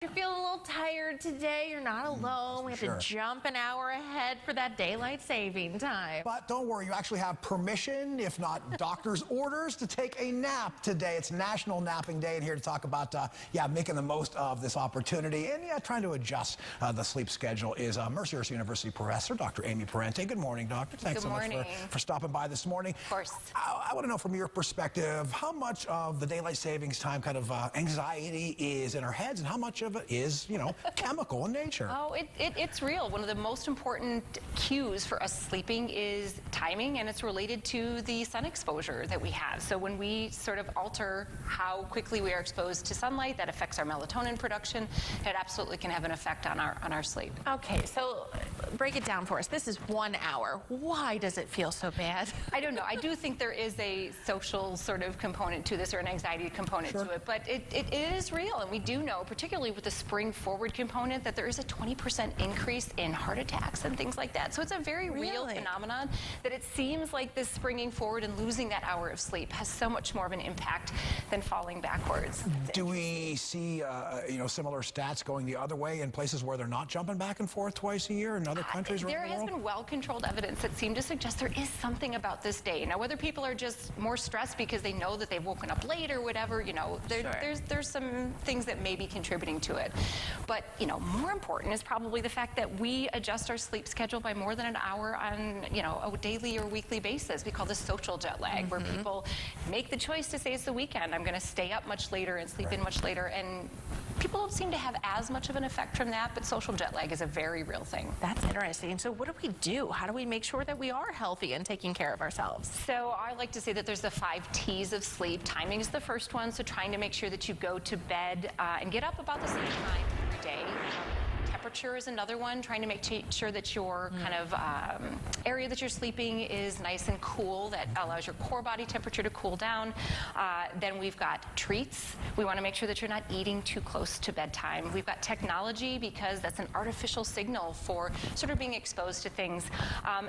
You're feeling a little tired today. You're not alone. We have to jump an hour ahead for that daylight saving time. But don't worry, you actually have permission, if not doctor's orders, to take a nap today. It's National Napping Day, and here to talk about, making the most of this opportunity and, trying to adjust the sleep schedule is Mercyhurst University professor, Dr. Amy Parente. Good morning, doctor. Thanks so much for stopping by this morning. Of course. I want to know from your perspective, how much of the daylight savings time kind of anxiety is in our heads and how much of it is, chemical in nature? Oh, it's real. One of the most important cues for us sleeping is timing, and it's related to the sun exposure that we have. So when we sort of alter how quickly we are exposed to sunlight, that affects our melatonin production. It absolutely can have an effect on our sleep. Okay, so break it down for us. This is 1 hour. Why does it feel so bad? I don't know. I do think there is a social sort of component to this, or an anxiety component to it, but it is real, and we do know, particularly with the spring forward component, that there is a 20% increase in heart attacks and things like that. So it's a very real phenomenon that it seems like this springing forward and losing that hour of sleep has so much more of an impact than falling backwards. Do we see, similar stats going the other way in places where they're not jumping back and forth twice a year in other countries around the world? There has been well-controlled evidence that seems to suggest there is something about this day. Now, whether people are just more stressed because they know that they've woken up late or whatever, there's some things that may be contributing to it. But, more important is probably the fact that we adjust our sleep schedule by more than an hour on, a daily or weekly basis. We call this social jet lag, where people make the choice to say it's the weekend. I'm going to stay up much later and sleep in much later. And people don't seem to have as much of an effect from that, but social jet lag is a very real thing. That's interesting. So what do we do? How do we make sure that we are healthy and taking care of ourselves? So I like to say that there's the 5 T's of sleep. Timing is the first one, so trying to make sure that you go to bed and get up about the same time every day. Temperature is another one, trying to make sure that your kind of area that you're sleeping is nice and cool. That allows your core body temperature to cool down. Then we've got treats. We want to make sure that you're not eating too close to bedtime. We've got technology, because that's an artificial signal for sort of being exposed to things.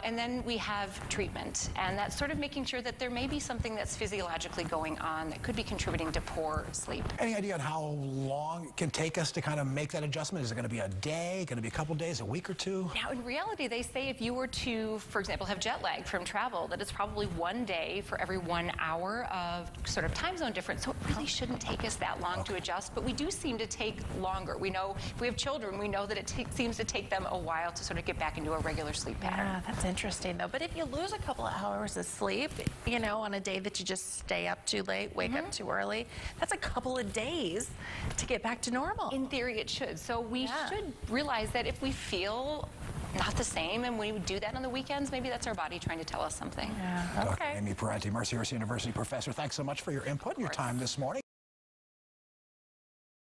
And then we have treatment, and that's sort of making sure that there may be something that's physiologically going on that could be contributing to poor sleep. Any idea on how long it can take us to kind of make that adjustment? Is it going to be a day? Going to be a couple days, a week or two? Now, in reality, they say if you were to, for example, have jet lag from travel, that it's probably 1 day for every 1 hour of sort of time zone difference. So it really shouldn't take us that long to adjust, but we do seem to take longer. We know if we have children, we know that it seems to take them a while to sort of get back into a regular sleep pattern. Yeah, that's interesting, though. But if you lose a couple of hours of sleep, on a day that you just stay up too late, wake up too early, that's a couple of days to get back to normal. In theory, it should. So we should realize that if we feel not the same and we do that on the weekends, maybe that's our body trying to tell us something. Yeah. Okay. Dr. Amy Parente, Mercyhurst University professor, thanks so much for your input and your time this morning.